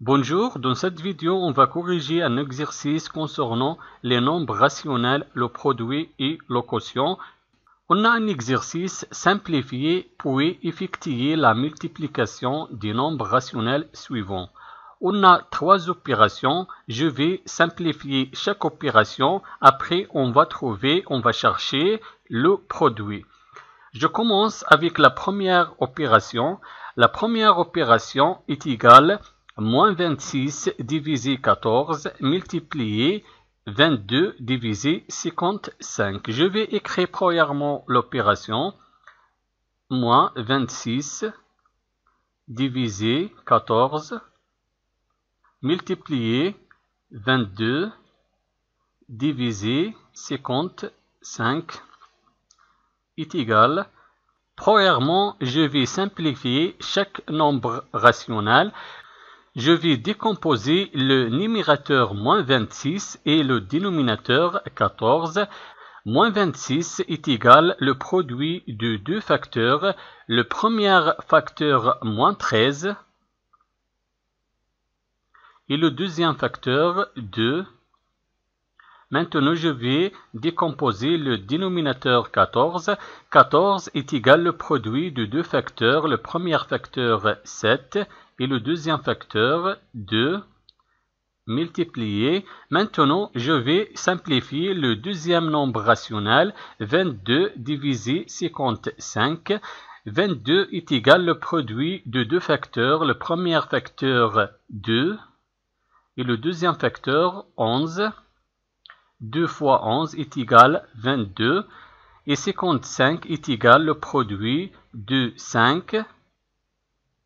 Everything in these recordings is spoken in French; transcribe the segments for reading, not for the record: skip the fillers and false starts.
Bonjour, dans cette vidéo, on va corriger un exercice concernant les nombres rationnels, le produit et le quotient. On a un exercice simplifié pour effectuer la multiplication des nombres rationnels suivants. On a trois opérations. Je vais simplifier chaque opération. Après, on va chercher le produit. Je commence avec la première opération. La première opération est égale moins 26 divisé 14 multiplié 22 divisé 55. Je vais écrire premièrement l'opération. Moins 26 divisé 14 multiplié 22 divisé 55 est égal. Premièrement, je vais simplifier chaque nombre rationnel. Je vais décomposer le numérateur moins 26 et le dénominateur 14. Moins 26 est égal le produit de deux facteurs. Le premier facteur moins 13 et le deuxième facteur 2. Maintenant, je vais décomposer le dénominateur 14. 14 est égal le produit de deux facteurs. Le premier facteur 7 et le deuxième facteur 2 multiplié. Maintenant, je vais simplifier le deuxième nombre rationnel. 22 divisé 55. 22 est égal le produit de deux facteurs. Le premier facteur 2 et le deuxième facteur 11. 2 fois 11 est égal 22 et 55 est égal le produit de 5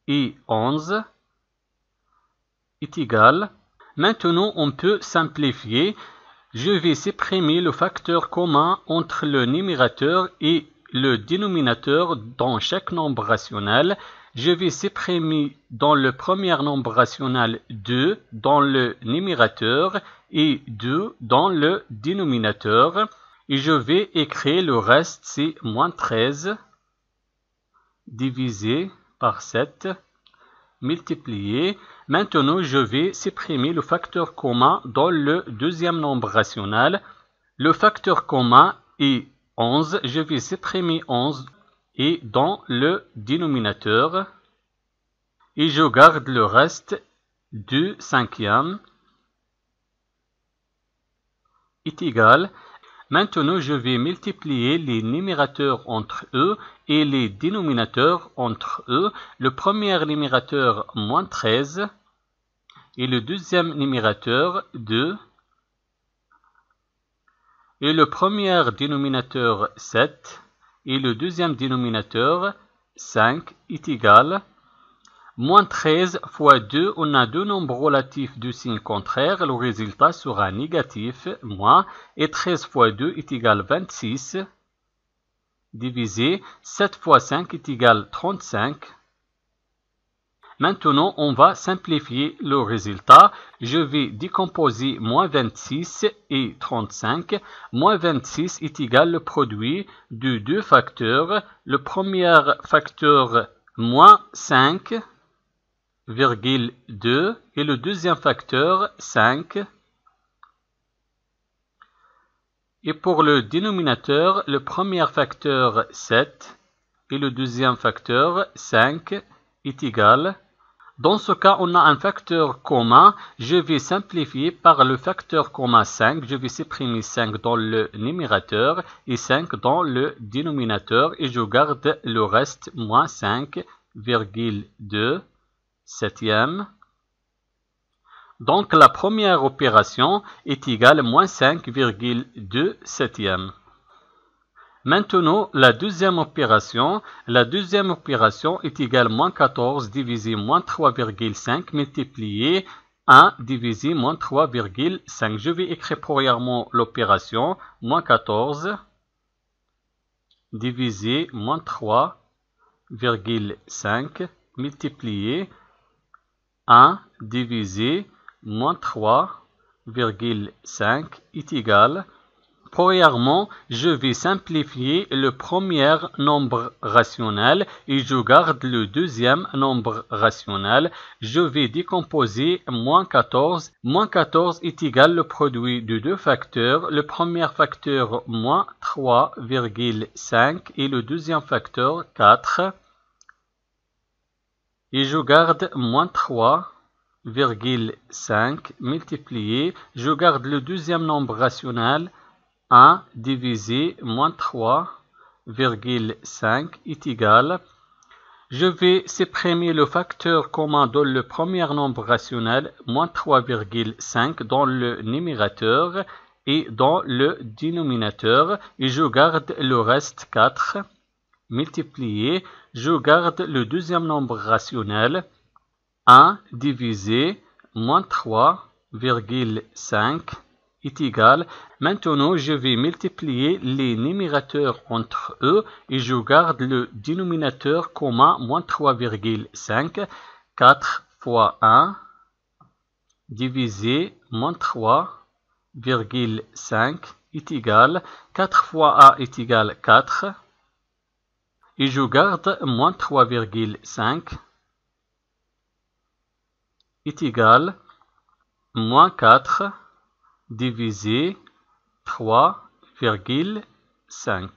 et 11 est égal. Maintenant, on peut simplifier. Je vais supprimer le facteur commun entre le numérateur et le dénominateur dans chaque nombre rationnel. Je vais supprimer dans le premier nombre rationnel 2 dans le numérateur et 2 dans le dénominateur. Et je vais écrire le reste, c'est moins 13 divisé par 7 multiplié. Maintenant, je vais supprimer le facteur commun dans le deuxième nombre rationnel. Le facteur commun est 11. Je vais supprimer 11 et dans le dénominateur. Et je garde le reste du cinquième est égal. Maintenant, je vais multiplier les numérateurs entre eux et les dénominateurs entre eux. Le premier numérateur, moins 13, et le deuxième numérateur, 2. Et le premier dénominateur, 7, et le deuxième dénominateur, 5, est égal. Moins 13 fois 2, on a deux nombres relatifs de signe contraire. Le résultat sera négatif, moins. Et 13 fois 2 est égal 26. Divisé 7 fois 5 est égal 35. Maintenant, on va simplifier le résultat. Je vais décomposer moins 26 et 35. Moins 26 est égal le produit de deux facteurs. Le premier facteur, moins 5. 2 et le deuxième facteur 5. Et pour le dénominateur, le premier facteur 7 et le deuxième facteur 5 est égal. Dans ce cas, on a un facteur commun. Je vais simplifier par le facteur commun 5. Je vais supprimer 5 dans le numérateur et 5 dans le dénominateur et je garde le reste moins 5,2 septième. Donc la première opération est égale à moins 5,2 septième. Maintenant, la deuxième opération est égale à moins 14 divisé moins 3,5 multiplié 1 divisé moins 3,5. Je vais écrire premièrement l'opération. Moins 14 divisé moins 3,5 multiplié 1 divisé moins 3,5 est égal. Premièrement, je vais simplifier le premier nombre rationnel et je garde le deuxième nombre rationnel. Je vais décomposer moins 14. Moins 14 est égal le produit de deux facteurs. Le premier facteur, moins 3,5 et le deuxième facteur, 4. Et je garde moins 3,5 multiplié. Je garde le deuxième nombre rationnel. 1 divisé moins 3,5 est égal. Je vais supprimer le facteur commun dans le premier nombre rationnel, moins 3,5 dans le numérateur et dans le dénominateur. Et je garde le reste 4 multiplié. Je garde le deuxième nombre rationnel, 1 divisé moins 3,5 est égal. Maintenant, je vais multiplier les numérateurs entre eux et je garde le dénominateur commun, moins 3,5. 4 fois 1 divisé moins 3,5 est égal. 4 fois 1 est égal 4. Et je garde moins 3,5 est égal moins 4 divisé 3,5.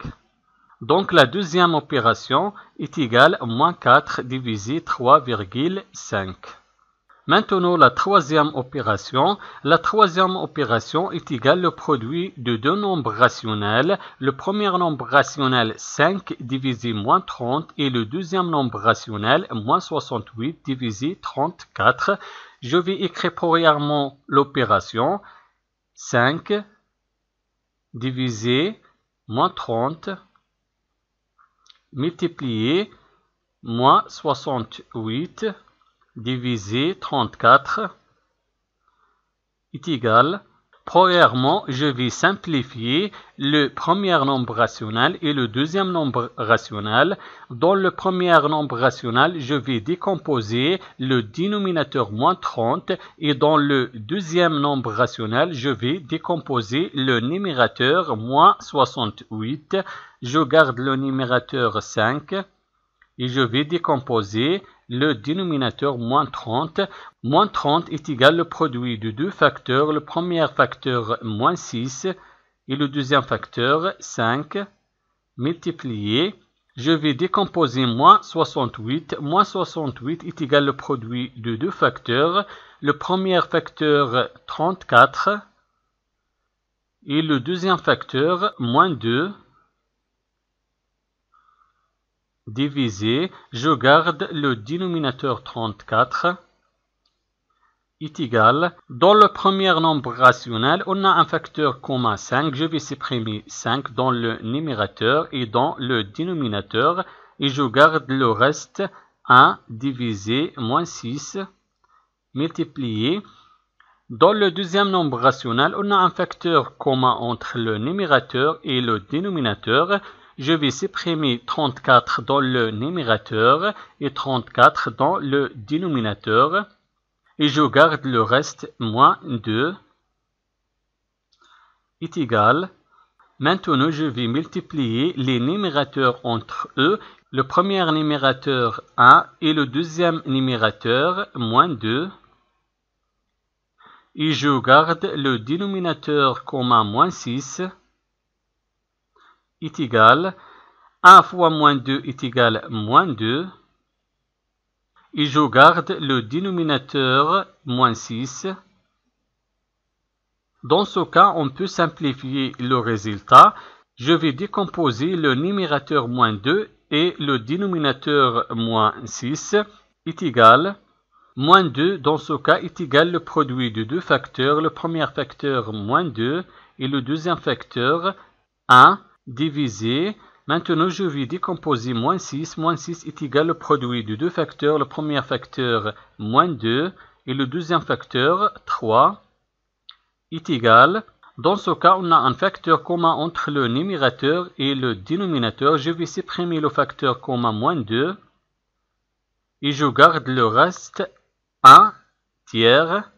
Donc la deuxième opération est égale à moins 4 divisé 3,5. Maintenant la troisième opération. La troisième opération est égale au produit de deux nombres rationnels. Le premier nombre rationnel 5 divisé moins 30 et le deuxième nombre rationnel moins 68 divisé 34. Je vais écrire premièrement l'opération. 5 divisé moins 30 multiplié moins 68 divisé 34 est égal. Premièrement, je vais simplifier le premier nombre rationnel et le deuxième nombre rationnel. Dans le premier nombre rationnel, je vais décomposer le dénominateur moins 30 et dans le deuxième nombre rationnel, je vais décomposer le numérateur moins 68. Je garde le numérateur 5 et je vais décomposer le dénominateur moins 30. Moins 30 est égal au produit de deux facteurs. Le premier facteur moins 6 et le deuxième facteur 5 multiplié. Je vais décomposer moins 68. Moins 68 est égal au produit de deux facteurs. Le premier facteur 34 et le deuxième facteur moins 2 divisé, je garde le dénominateur 34 est égal. Dans le premier nombre rationnel, on a un facteur commun 5. Je vais supprimer 5 dans le numérateur et dans le dénominateur et je garde le reste 1 divisé moins 6 multiplié. Dans le deuxième nombre rationnel, on a un facteur commun entre le numérateur et le dénominateur. Je vais supprimer 34 dans le numérateur et 34 dans le dénominateur. Et je garde le reste, moins 2 est égal. Maintenant, je vais multiplier les numérateurs entre eux. Le premier numérateur 1 et le deuxième numérateur moins 2. Et je garde le dénominateur commun moins 6 est égal. 1 fois moins 2 est égal moins 2. Et je garde le dénominateur moins 6. Dans ce cas, on peut simplifier le résultat. Je vais décomposer le numérateur moins 2 et le dénominateur moins 6 est égal. Moins 2, dans ce cas, est égal le produit de deux facteurs. Le premier facteur moins 2 et le deuxième facteur 1 divisé. Maintenant, je vais décomposer moins 6. Moins 6 est égal au produit de deux facteurs. Le premier facteur, moins 2, et le deuxième facteur, 3, est égal. Dans ce cas, on a un facteur commun entre le numérateur et le dénominateur. Je vais supprimer le facteur commun, moins 2, et je garde le reste, 1 tiers.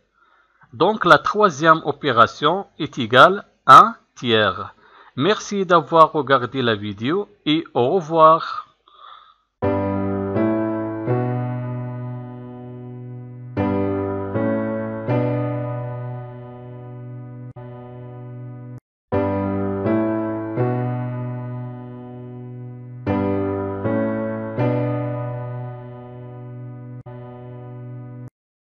Donc, la troisième opération est égale à 1 tiers. Merci d'avoir regardé la vidéo et au revoir.